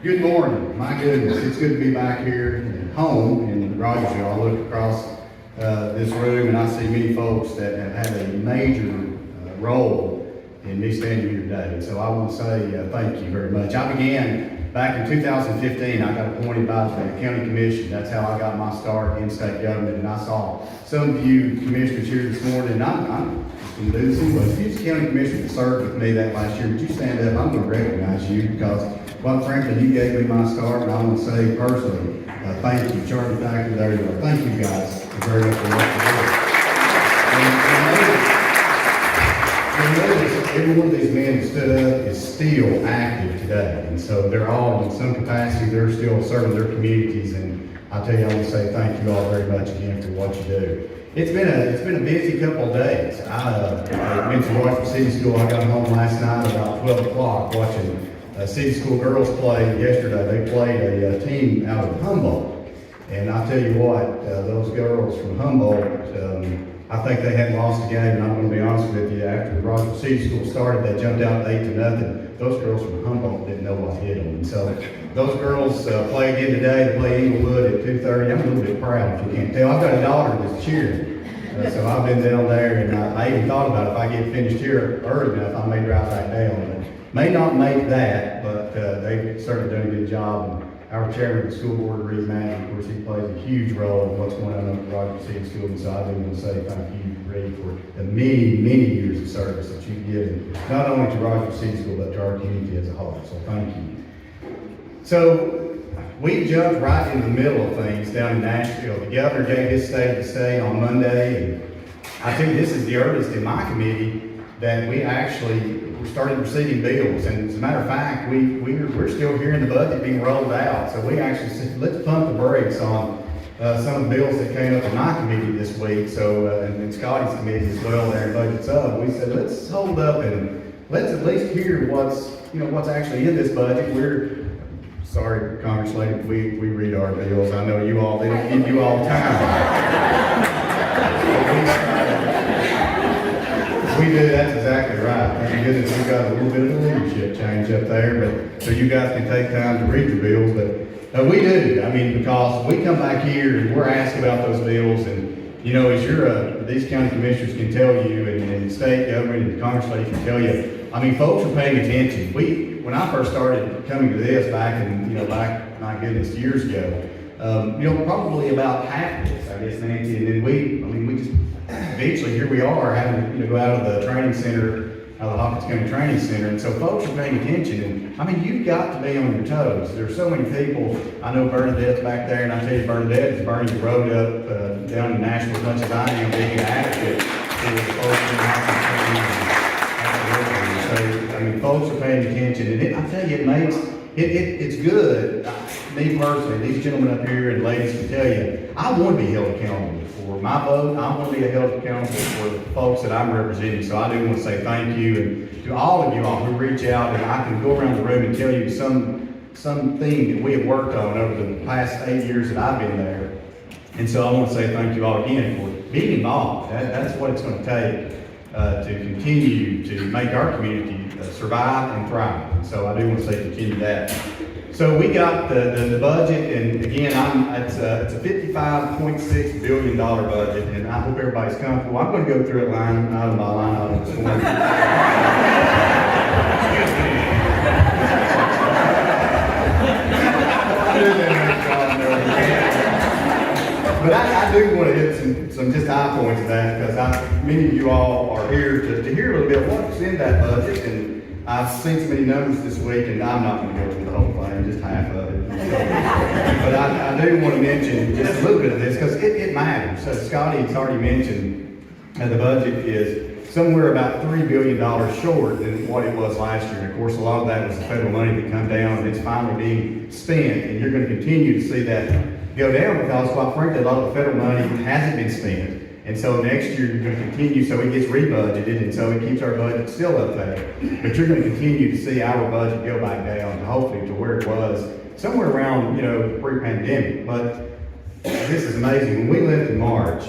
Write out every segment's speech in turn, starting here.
Good morning. My goodness, it's good to be back here at home in Rogersville. I look across this room and I see many folks that have had a major role in me standing here today. And so I want to say thank you very much. I began back in 2015. I got appointed by the county commission. That's how I got my start in state government. And I saw some of you commissioners here this morning. I'm just going to do this anyway. If you're the county commissioner that served with me that last year, would you stand up? I'm going to recognize you because, quite frankly, you gave me my start, and I want to say personally, thank you. Charlie Thacker, there you are. Thank you guys very much for what you do. And notice, every one of these men that stood up is still active today. And so they're all in some capacity, they're still serving their communities. And I tell you, I want to say thank you all very much again for what you do. It's been a busy couple of days. I went to Rogersville City School. I got home last night about 12 o'clock watching City School girls play yesterday. They played a team out of Humboldt. And I tell you what, those girls from Humboldt, I think they hadn't lost a game, and I'm going to be honest with you, after Rogersville City School started, they jumped out 8-0. Those girls from Humboldt didn't know what hit them. And so those girls play again today. They play Inglewood at 2:30. I'm a little bit proud, if you can't tell. I've got a daughter that's cheering. So I've been down there, and I even thought about if I get finished here early enough, I may drive back down. May not make that, but they've certainly done a good job. And our chairman of the school board, Reed Mann, of course, he plays a huge role in what's going on at Rogersville City School. And so I do want to say thank you, Reed, for the many, many years of service that you've given, not only to Rogersville City School, but to our community as a whole. So thank you. So we jumped right in the middle of things down in Nashville. The governor gave his state of the state on Monday, and I think this is the earliest in my committee that we actually started receiving bills. And as a matter of fact, we're still hearing the budget being rolled out. So we actually said, let's pump the brakes on some of the bills that came up in my committee this week. So, and Scotty's committee as well there in Budgets Up. We said, let's hold up and let's at least hear what's actually in this budget. Sorry, Congress lady, we read our bills. I know you all, they don't give you all time. We do, that's exactly right. Thank goodness we've got a little bit of a leadership change up there, but so you guys can take time to read your bills. But we do, because we come back here and we're asked about those bills, and as these county commissioners can tell you, and the state government and the Congress lady can tell you, folks are paying attention. When I first started coming to this back my goodness, years ago, probably about half of this, I guess, Nancy, and then we just eventually here we are having to go out of the training center, out of the Hawkins County Training Center, and so folks are paying attention. And you've got to be on your toes. There's so many people. I know Bernadette's back there, and I tell you, Bernadette is burning the road up down in Nashville as much as I am, being an advocate for the folks in Hawkins County. So folks are paying attention, and I tell you, it's good. Me personally, these gentlemen up here and ladies can tell you, I want to be held accountable for my vote. I want to be held accountable for the folks that I'm representing. So I do want to say thank you, and to all of you all who reach out, and I can go around the room and tell you something that we have worked on over the past 8 years that I've been there. And so I want to say thank you all again for being involved. That's what it's going to take to continue to make our community survive and thrive. And so I do want to say continue that. So we got the budget, and again, it's a $55.6 billion budget, and I hope everybody's comfortable. I'm going to go through it line item by line item this morning. But I do want to hit some just high points of that, because many of you all are here to hear a little bit what's in that budget, and I've seen so many numbers this week, and I'm not going to go through the whole thing, just half of it. But I do want to mention just a little bit of this, because it matters. So Scotty has already mentioned that the budget is somewhere about $3 billion short than what it was last year. And of course, a lot of that was the federal money that come down, and it's finally being spent, and you're going to continue to see that go down, because quite frankly, a lot of the federal money hasn't been spent. And so next year you're going to continue, so it gets rebudgeted, and so it keeps our budget still up there. But you're going to continue to see our budget go back down, hopefully to where it was somewhere around, pre-pandemic. But this is amazing. When we left in March,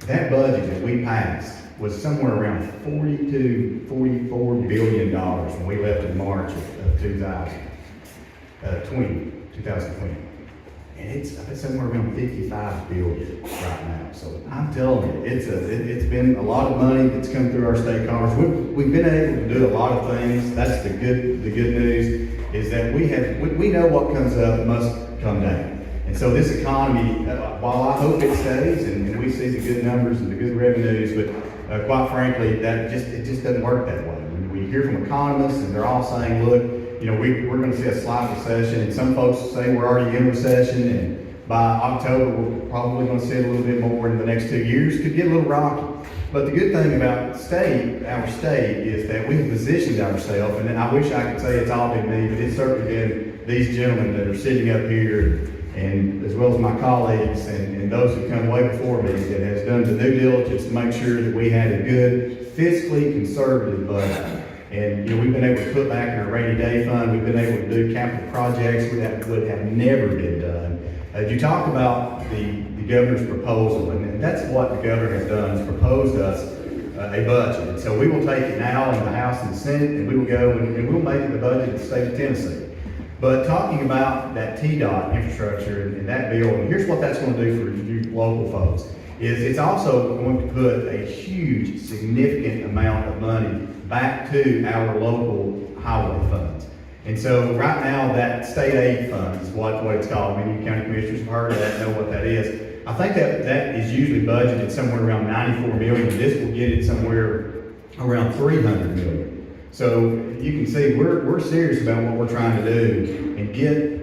that budget that we passed was somewhere around $44 billion when we left in March of 2000. 2020. And it's somewhere around 55 billion right now. So I'm telling you, it's been a lot of money that's come through our state Congress. We've been able to do a lot of things. That's the good news is that we know what comes up must come down. And so this economy, while I hope it stays and we see the good numbers and the good revenues, but quite frankly, it just doesn't work that way. When we hear from economists and they're all saying, look, we're going to see a slight recession, and some folks say we're already in recession, and by October we're probably going to see a little bit more in the next 2 years. Could get a little rocky. But the good thing about our state, is that we've positioned ourselves, and I wish I could say it's all been me, but it's certainly been these gentlemen that are sitting up here, and as well as my colleagues and those who come way before me, that has done the due diligence to make sure that we had a good, fiscally conservative budget. And we've been able to put back in our rainy day fund. We've been able to do capital projects that would have never been done. You talk about the governor's proposal, and that's what the governor has done, is proposed us a budget. And so we will take it now in the House and the Senate, and we will go and we'll make it the budget of the state of Tennessee. But talking about that TDOT infrastructure and that bill, and here's what that's going to do for you local folks, is it's also going to put a huge, significant amount of money back to our local highway funds. And so right now that state aid fund is what it's called. Many county commissioners have heard of that, know what that is. I think that is usually budgeted somewhere around 94 million. This will get it somewhere around 300 million. So you can see we're serious about what we're trying to do and get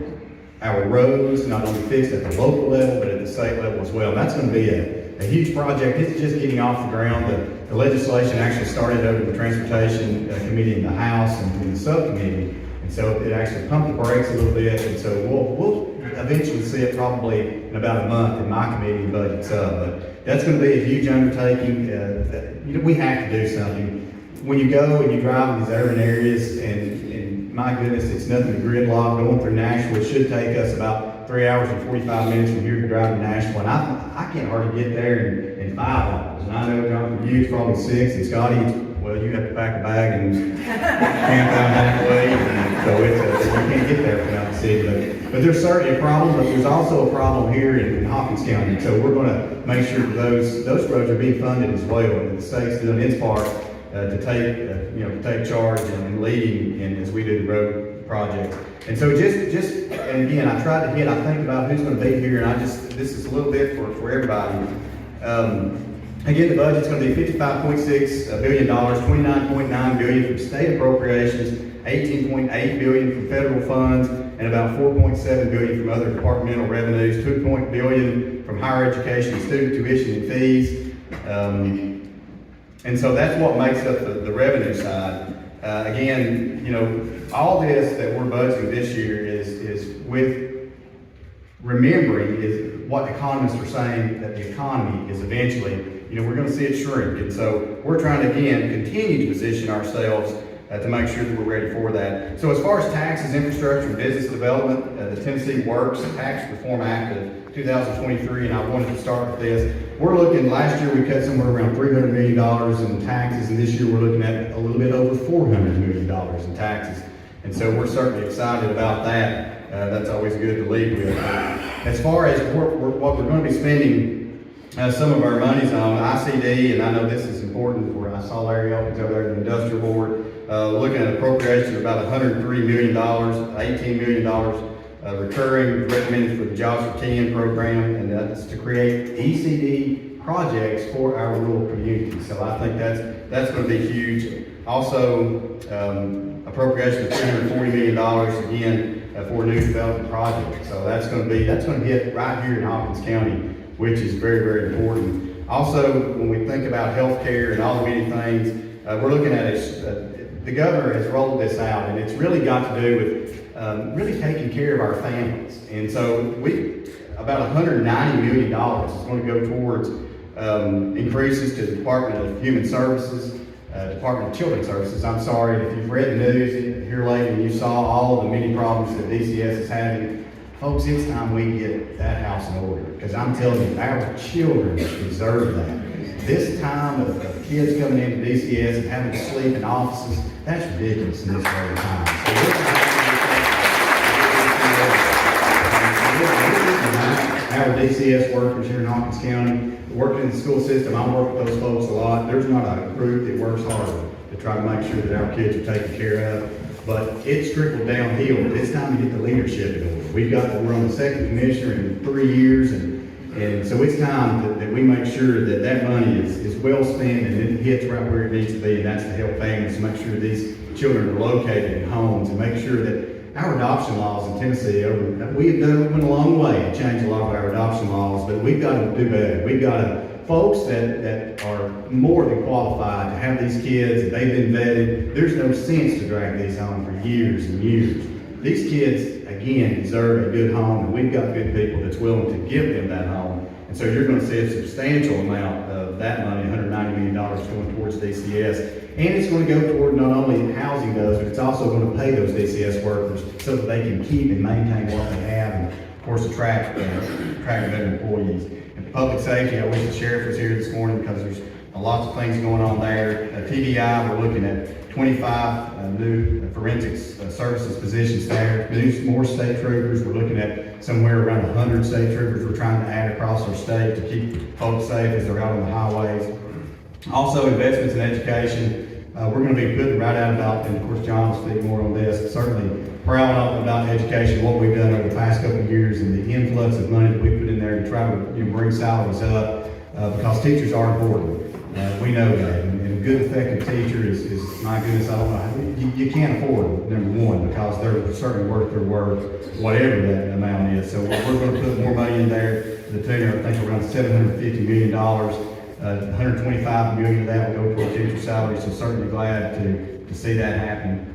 our roads not only fixed at the local level, but at the state level as well. And that's going to be a huge project. It's just getting off the ground. The legislation actually started over the Transportation Committee in the House and in the subcommittee. And so it actually pumped the brakes a little bit. And so we'll eventually see it probably in about a month in my committee budget sub. But that's going to be a huge undertaking. We have to do something. When you go and you drive in these urban areas, and my goodness, it's nothing but gridlock. Going through Nashville, it should take us about 3 hours and 45 minutes from here to drive to Nashville. And I can't hardly get there in 5 hours. And I know John, for you, it's probably 6. And Scotty, well, you have to pack a bag and camp out halfway. So you can't get there from out the city. But there's certainly a problem, but there's also a problem here in Hawkins County. So we're going to make sure that those roads are being funded as well. And the state's doing its part to take charge and leading as we do the road projects. And so and again, I tried to I think about who's going to be here, and this is a little bit for everybody. Again, the budget's going to be $55.6 billion, $29.9 billion from state appropriations, $18.8 billion from federal funds, and about $4.7 billion from other departmental revenues, $2 billion from higher education, student tuition and fees. And so that's what makes up the revenue side. Again, all this that we're budgeting this year is with remembering is what economists are saying, that the economy is eventually, we're going to see it shrink. And so we're trying to, again, continue to position ourselves to make sure that we're ready for that. So as far as taxes, infrastructure, and business development, the Tennessee Works Tax Reform Act of 2023, and I wanted to start with this. We're looking, last year we cut somewhere around $300 million in taxes, and this year we're looking at a little bit over $400 million in taxes. And so we're certainly excited about that. That's always good to lead with. As far as what we're going to be spending some of our monies on, ICD, and I know this is important for, I saw Larry Elkins over there at the Industrial Board, looking at appropriations of about $103 million, $18 million recurring recommended for the Jobs for 10 program, and that's to create ECD projects for our rural communities. So I think that's going to be huge. Also, appropriation of $340 million again for new development projects. So that's going to hit right here in Hawkins County, which is very, very important. Also, when we think about healthcare and all the many things, we're looking at it. The governor has rolled this out, and it's really got to do with really taking care of our families. And so about $190 million is going to go towards increases to the Department of Human Services, Department of Children's Services. I'm sorry, if you've read the news here lately and you saw all the many problems that DCS is having, folks, it's time we get that house in order. Because I'm telling you, our children deserve that. This time of kids coming into DCS and having to sleep in offices, that's ridiculous in this very time. So DCS workers here in Hawkins County, working in the school system. I work with those folks a lot. There's not a group that works harder to try to make sure that our kids are taken care of. But it's trickled downhill. It's time to get the leadership in order. We're on the second commissioner in 3 years, and so it's time that we make sure that that money is well spent and it hits right where it needs to be, and that's to help families, to make sure these children are located in homes, and make sure that our adoption laws in Tennessee, went a long way to change a lot of our adoption laws, but we've got to do better. We've got to, folks that are more than qualified to have these kids, and they've been vetted. There's no sense to drag these home for years and years. These kids, again, deserve a good home, and we've got good people that's willing to give them that home. And so you're going to see a substantial amount of that money, $190 million, going towards DCS. And it's going to go toward not only housing those, but it's also going to pay those DCS workers so that they can keep and maintain what they have, and of course attract better employees. And public safety, I wish the sheriff was here this morning because there's lots of things going on there. TDI, we're looking at 25 new forensics services positions there. More state troopers. We're looking at somewhere around 100 state troopers we're trying to add across our state to keep folks safe as they're out on the highways. Also, investments in education. We're going to be putting right out about, and of course John will speak more on this, certainly proud about education, what we've done over the past couple of years, and the influx of money that we put in there to try to bring salaries up, because teachers are important. We know that, and a good effective teacher is my goodness, I don't know, you can't afford, number one, because they're certainly worth their worth, whatever that amount is. So we're going to put more money in there to the tune of, I think, around $750 million. 125 million of that will go toward teacher salaries, so certainly glad to see that happen.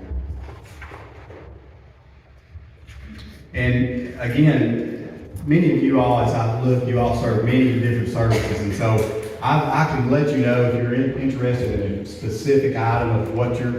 And again, many of you all, as I look, you all serve many different services, and so I can let you know if you're interested in a specific item of what your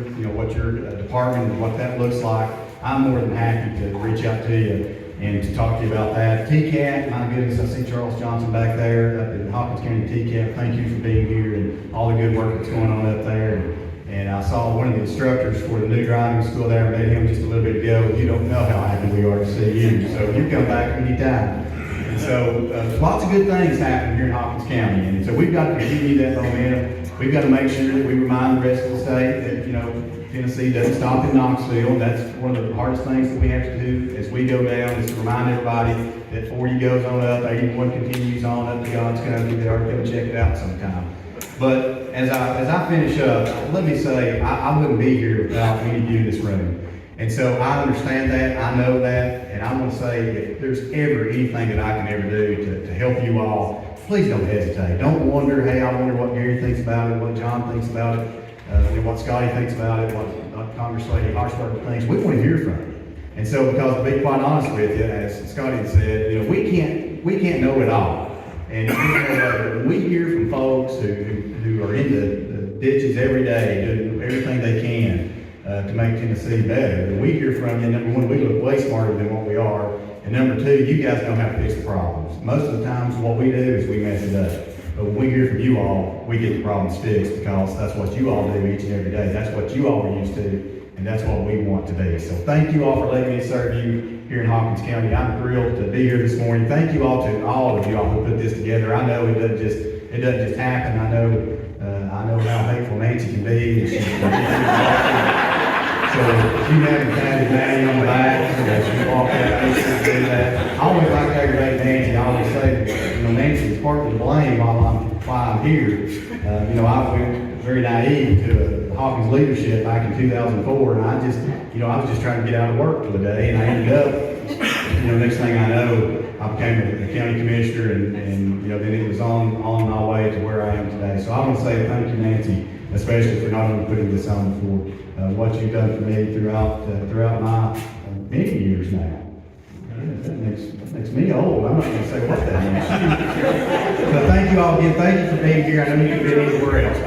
department and what that looks like. I'm more than happy to reach out to you and to talk to you about that. TCAT, my goodness, I see Charles Johnson back there up in Hawkins County TCAT. Thank you for being here and all the good work that's going on up there. And I saw one of the instructors for the new driving school there. I met him just a little bit ago. You don't know how happy we are to see you. So you come back anytime. And so lots of good things happen here in Hawkins County. And so we've got to continue that momentum. We've got to make sure that we remind the rest of the state that, Tennessee doesn't stop in Knoxville. That's one of the hardest things that we have to do as we go down, is to remind everybody that 40 goes on up, 81 continues on up to God's country. They are going to check it out sometime. But as I finish up, let me say, I wouldn't be here without any of you in this room. And so I understand that, I know that, and I want to say, if there's ever anything that I can ever do to help you all, please don't hesitate. Don't wonder, hey, I wonder what Gary thinks about it, what John thinks about it. What Scotty thinks about it, what Congress Lady Harshberg thinks. We want to hear from you. And so, because to be quite honest with you, as Scotty said, we can't know it all. And when we hear from folks who are in the ditches every day, doing everything they can to make Tennessee better, and we hear from you, number one, we look way smarter than what we are, and number two, you guys know how to fix the problems. Most of the times, what we do is we mess it up. But when we hear from you all, we get the problems fixed, because that's what you all do each and every day. That's what you all are used to, and that's what we want to be. So thank you all for letting me serve you here in Hawkins County. I'm thrilled to be here this morning. Thank you all to all of you all who put this together. I know it doesn't just happen. I know how hateful Nancy can be. So if you haven't patted Maddie on the back, she walked out and do that. I always like to aggravate Nancy. I always say, Nancy is partly to blame why I'm here. I went very naive to Hawkins leadership back in 2004, and I was just trying to get out of work for the day, and I ended up, next thing I know, I became a county commissioner, and then it was on my way to where I am today. So I want to say thank you, Nancy, especially for not only putting this on, for what you've done for me throughout my many years now. That makes me old. I'm not going to say what that means. But thank you all again. Thank you for being here. I know you could be anywhere else.